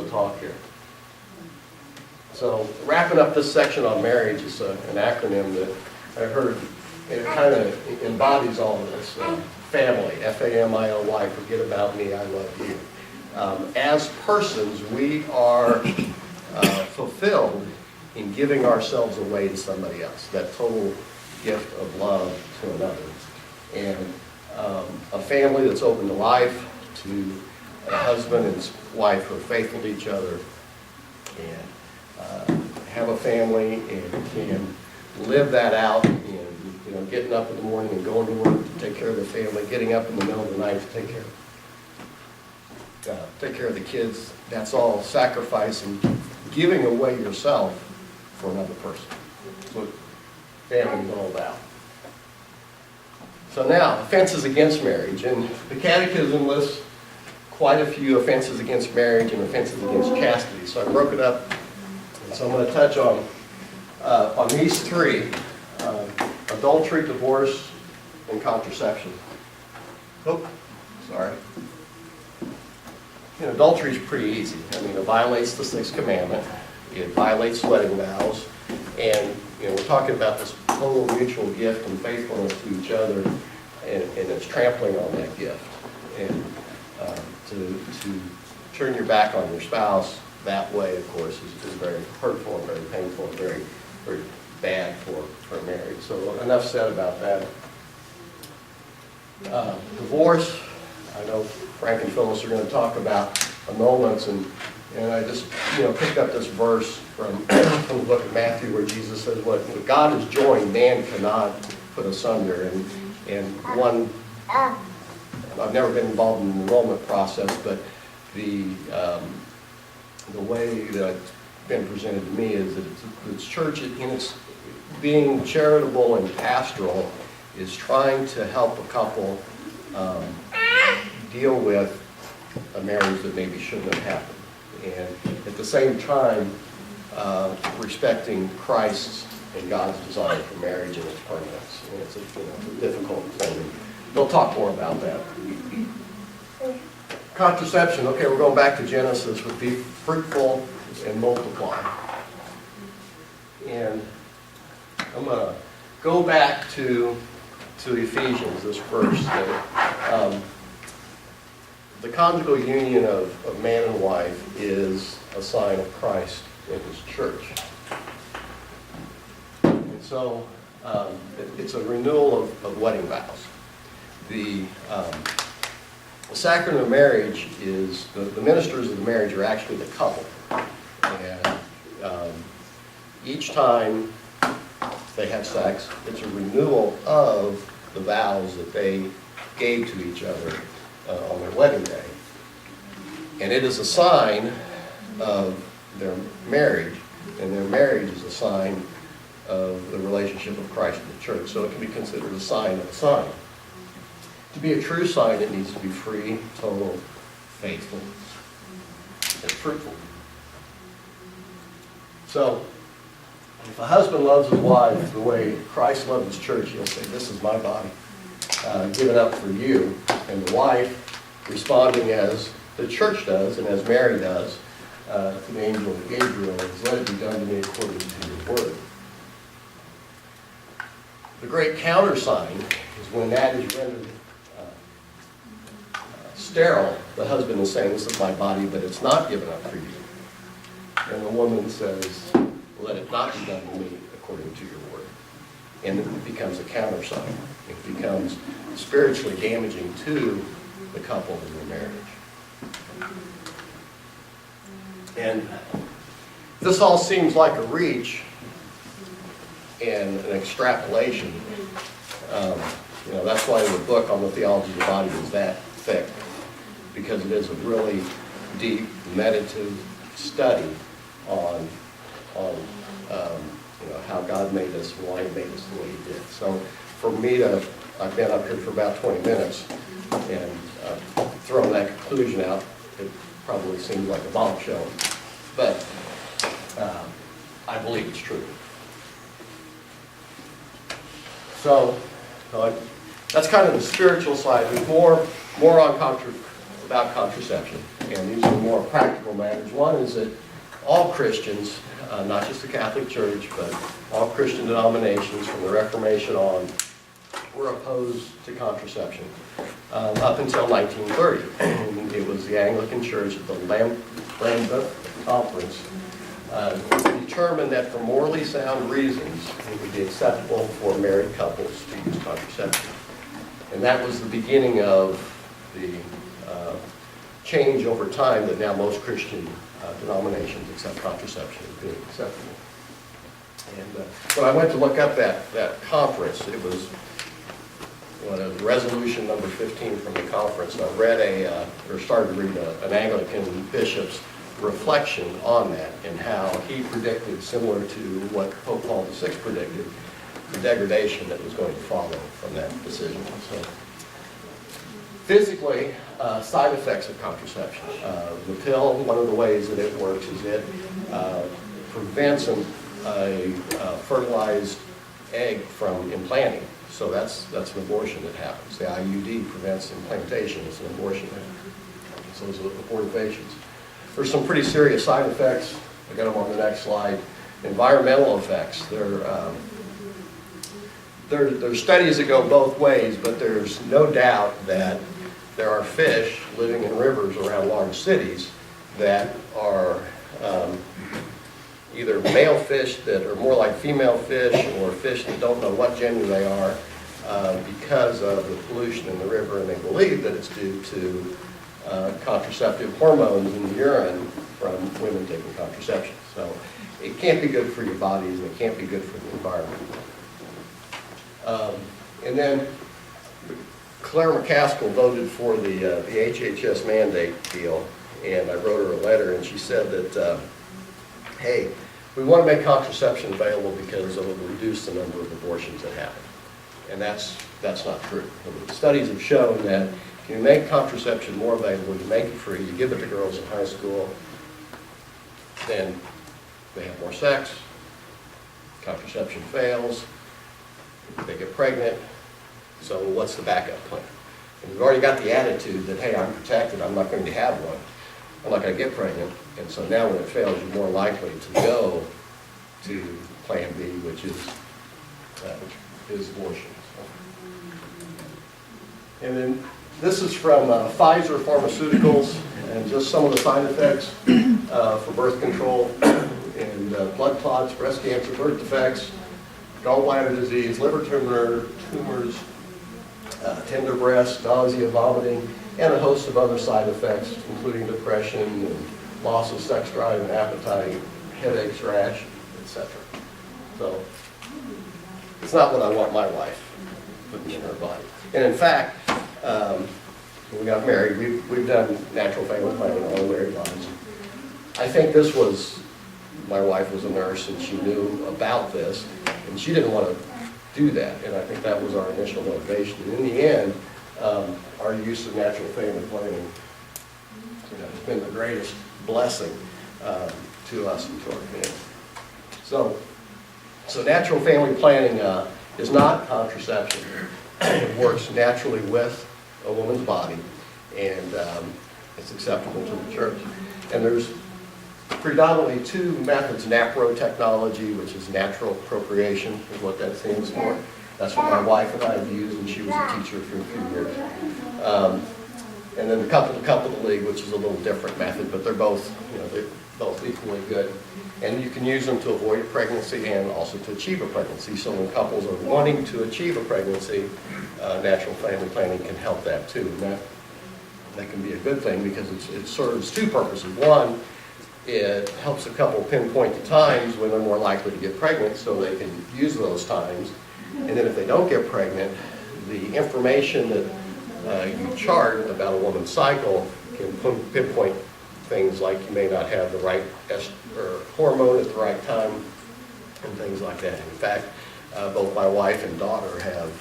of talk here. So wrapping up this section on marriage is an acronym that I've heard. It kind of embodies all of this. Family, F-A-M-I-L-Y, forget about me, I love you. As persons, we are fulfilled in giving ourselves away to somebody else, that total gift of love to another. And a family that's open to life, to a husband and wife who are faithful to each other, and have a family and can live that out in, getting up in the morning and going to work to take care of the family, getting up in the middle of the night to take care of the kids. That's all sacrifice and giving away yourself for another person. That's what family is all about. So now, offenses against marriage. And the Catechism lists quite a few offenses against marriage and offenses against chastity. So I broke it up. And so I'm going to touch on these three. Adultery, divorce, and contraception. Oh, sorry. Adultery is pretty easy. I mean, it violates the sixth commandment. It violates wedding vows. And, we're talking about this total mutual gift and faithfulness to each other, and it's trampling on that gift. And to turn your back on your spouse that way, of course, is very hurtful and very painful and very, very bad for marriage. So enough said about that. Divorce, I know Frank and Phyllis are going to talk about annulments, and I just picked up this verse from the book of Matthew where Jesus says, what God has joined, man cannot put asunder. And one, I've never been involved in the enrollment process, but the way that it's been presented to me is that it's church in its being charitable and pastoral is trying to help a couple deal with a marriage that maybe shouldn't have happened, and at the same time respecting Christ's and God's design for marriage and its permanence. And it's a difficult thing. They'll talk more about that. Contraception. Okay, we're going back to Genesis, would be fruitful and multiply. And I'm going to go back to Ephesians, this verse. That, the conjugal union of man and wife is a sign of Christ in His church. And so it's a renewal of wedding vows. The sacrament of marriage is, the ministers of the marriage are actually the couple. And each time they have sex, it's a renewal of the vows that they gave to each other on their wedding day. And it is a sign of their marriage, and their marriage is a sign of the relationship of Christ and the church. So it can be considered a sign of a sign. To be a true sign, it needs to be free, total, faithful, and fruitful. So, if a husband loves his wife the way Christ loved His church, he'll say, "This is my body, given up for you." And the wife responding as the church does and as Mary does to the angel Gabriel is, "Let it be done to me according to your word." The great countersign is when that is rendered sterile. The husband is saying, "This is my body, but it's not given up for you." And the woman says, "Let it not be done to me according to your word." And it becomes a countersign. It becomes spiritually damaging to the couple in their marriage. And this all seems like a reach and an extrapolation. That's why the book on the theology of the body is that thick, because it is a really deep, meditative study on how God made us and why He made us the way He did. So for me I've been up here for about 20 minutes and thrown that conclusion out. It probably seems like a bombshell, but I believe it's true. So that's kind of the spiritual side. There's more on about contraception, and these are more practical matters. One is that all Christians, not just the Catholic Church, but all Christian denominations from the Reformation on, were opposed to contraception up until 1930. It was the Anglican Church at the Lambeth Conference determined that for morally sound reasons, it would be acceptable for married couples to use contraception. And that was the beginning of the change over time that now most Christian denominations accept contraception as being acceptable. And when I went to look up that conference, it was resolution number 15 from the conference. I read started to read an Anglican bishop's reflection on that and how he predicted, similar to what Pope Paul VI predicted, the degradation that was going to follow from that decision. So, physically, side effects of contraception. The pill, one of the ways that it works is it prevents a fertilized egg from implanting. So that's an abortion that happens. The IUD prevents implantation. It's an abortion. So those are abortifacients. There's some pretty serious side effects. I got them on the next slide. Environmental effects. There's studies that go both ways, but there's no doubt that there are fish living in rivers around large cities that are either male fish that are more like female fish, or fish that don't know what gender they are because of the pollution in the river, and they believe that it's due to contraceptive hormones in the urine from women taking contraception. So it can't be good for your bodies, and it can't be good for the environment. And then Claire McCaskill voted for the HHS mandate deal, and I wrote her a letter, and she said that, hey, we want to make contraception available because it will reduce the number of abortions that happen. And that's not true. The studies have shown that if you make contraception more available, you make it free, you give it to girls in high school, then they have more sex, contraception fails, they get pregnant, so what's the backup plan? And we've already got the attitude that, hey, I'm protected, I'm not going to have one, I'm not going to get pregnant, and so now when it fails, you're more likely to go to plan B, which is abortion. And then this is from Pfizer Pharmaceuticals, and just some of the side effects for birth control, and blood clots, breast cancer, birth defects, gallbladder disease, liver tumors, tender breasts, nausea, vomiting, and a host of other side effects, including depression and loss of sex drive and appetite, headaches, rash, etc. So it's not what I want my wife putting in her body. And in fact, when we got married, we've done natural family planning all our married lives. I think this was, my wife was a nurse and she knew about this, and she didn't want to do that, and I think that was our initial motivation. And in the end, our use of natural family planning has been the greatest blessing to us and to our family. So natural family planning is not contraception. It works naturally with a woman's body, and it's acceptable to the church. And there's predominantly two methods: NAPRO technology, which is natural procreation, is what that stands for. That's what my wife and I have used, and she was a teacher for a few years. And then the couple to league, which is a little different method, but they're both equally good. And you can use them to avoid pregnancy and also to achieve a pregnancy. So when couples are wanting to achieve a pregnancy, natural family planning can help that too. And that can be a good thing because it serves two purposes. One, it helps a couple pinpoint the times when they're more likely to get pregnant so they can use those times. And then if they don't get pregnant, the information that you chart about a woman's cycle can pinpoint things like you may not have the right hormone at the right time and things like that. In fact, both my wife and daughter have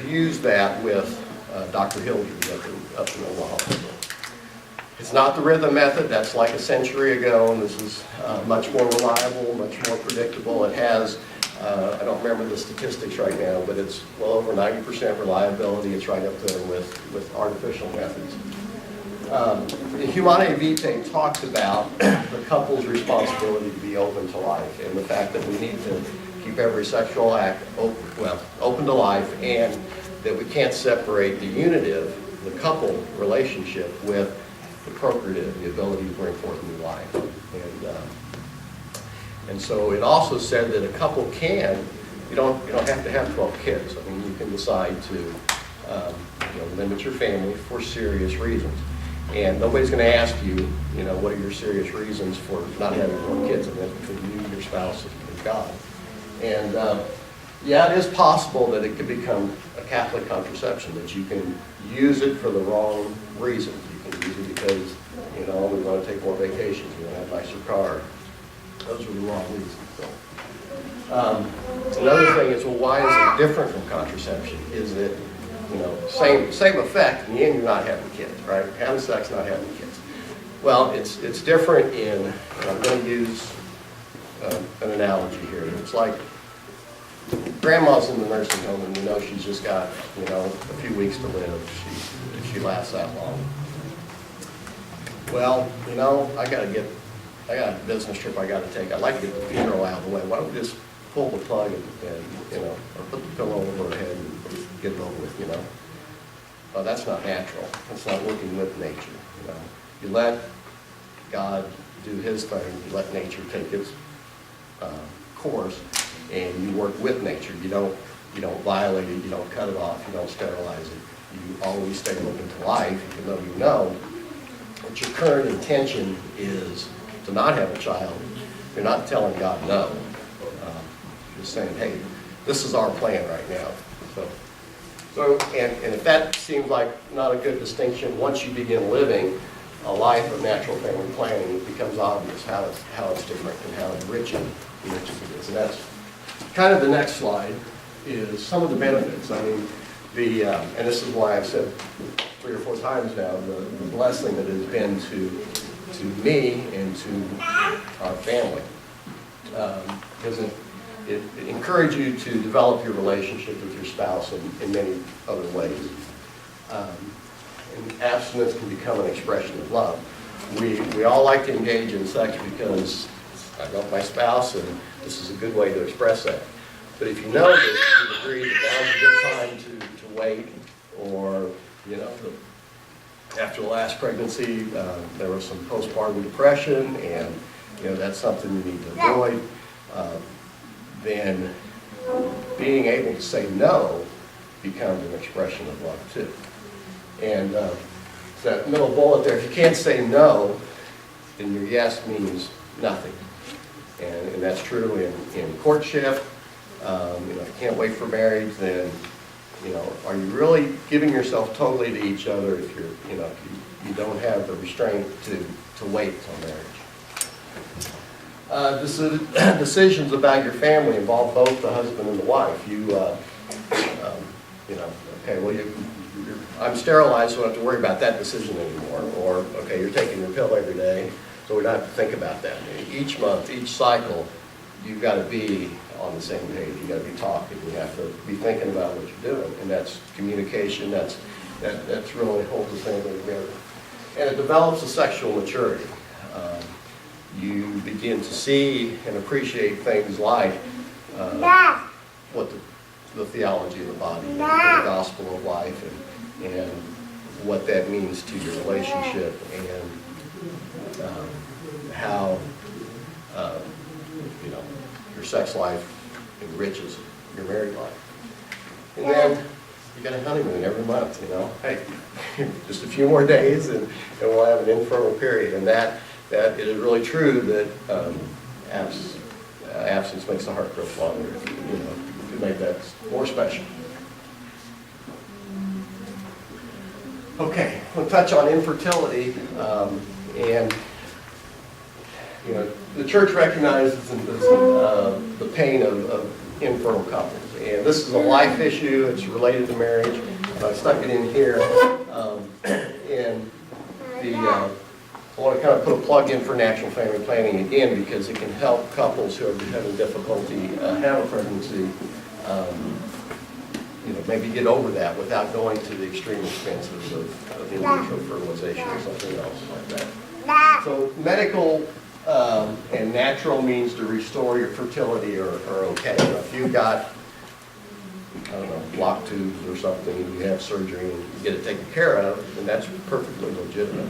used that with Dr. Hildreth up in Omaha. It's not the rhythm method. That's like a century ago, and this is much more reliable, much more predictable. It has I don't remember the statistics right now, but it's well over 90% reliability. It's right up there with artificial methods. Humanae Vitae talks about the couple's responsibility to be open to life and the fact that we need to keep every sexual act open to life, and that we can't separate the unitive, the couple relationship, with the procreative, the ability to bring forth new life. And so it also said that a couple you don't have to have 12 kids. I mean, you can decide to limit your family for serious reasons. And nobody's going to ask you, what are your serious reasons for not having more kids? And that's between you, your spouse, and God. And yeah, it is possible that it could become a Catholic contraception, that you can use it for the wrong reasons. You can use it because, we want to take more vacations, we want to have a nicer car. Those are the wrong reasons. So, another thing is, well, why is it different from contraception? Is it, same effect, in the end you're not having kids, right? Having sex, not having kids. Well, it's different in, and I'm going to use an analogy here. It's like grandma's in the nursing home and she's just got, a few weeks to live if she lasts that long. Well, I got a business trip I got to take. I'd like to get the funeral out of the way. Why don't we just pull the plug and or put the pillow over her head and get it over with, Well, that's not natural. That's not working with nature, You let God do his thing. You let nature take its course, and you work with nature. You don't violate it. You don't cut it off. You don't sterilize it. You always stay open to life, even though you know that your current intention is to not have a child. You're not telling God no. You're saying, hey, this is our plan right now. And if that seems like not a good distinction, once you begin living a life of natural family planning, it becomes obvious how it's different and how enriching it is. And that's kind of the next slide, is some of the benefits. I mean, and this is why I've said 3 or 4 times now, the blessing that has been to me and to our family. Because it encourages you to develop your relationship with your spouse in many other ways. And abstinence can become an expression of love. We all like to engage in sex because I love my spouse and this is a good way to express that. But if you know that you agree that now's a good time to wait, or, after the last pregnancy, there was some postpartum depression, and, that's something you need to avoid, then being able to say no becomes an expression of love, too. And that middle bullet there, if you can't say no, then your yes means nothing. And that's true in courtship. If you can't wait for marriage, then, are you really giving yourself totally to each other if you don't have the restraint to wait till marriage? Decisions about your family involve both the husband and the wife. Okay, well, I'm sterilized, so I don't have to worry about that decision anymore. Or, okay, you're taking your pill every day, so we don't have to think about that. Each month, each cycle, you've got to be on the same page. You've got to be talking. You have to be thinking about what you're doing. And that's communication. That's really holds the family together. And it develops a sexual maturity. You begin to see and appreciate things like what the theology of the body is, the gospel of life, and what that means to your relationship, and how your sex life enriches your married life. And then you got a honeymoon every month, Hey, just a few more days and we'll have an infertile period. And that it is really true that absence makes the heart grow fonder, to make that more special. Okay, we'll touch on infertility, and the church recognizes the pain of infertile couples, and this is a life issue. It's related to marriage. I stuck it in here, and the I want to kind of put a plug in for natural family planning again, because it can help couples who are having difficulty have a pregnancy, maybe get over that without going to the extreme expenses of in vitro fertilization or something else like that. So medical and natural means to restore your fertility are okay. If you've got, I don't know, blocked tubes or something, and you have surgery and you get it taken care of, then that's perfectly legitimate.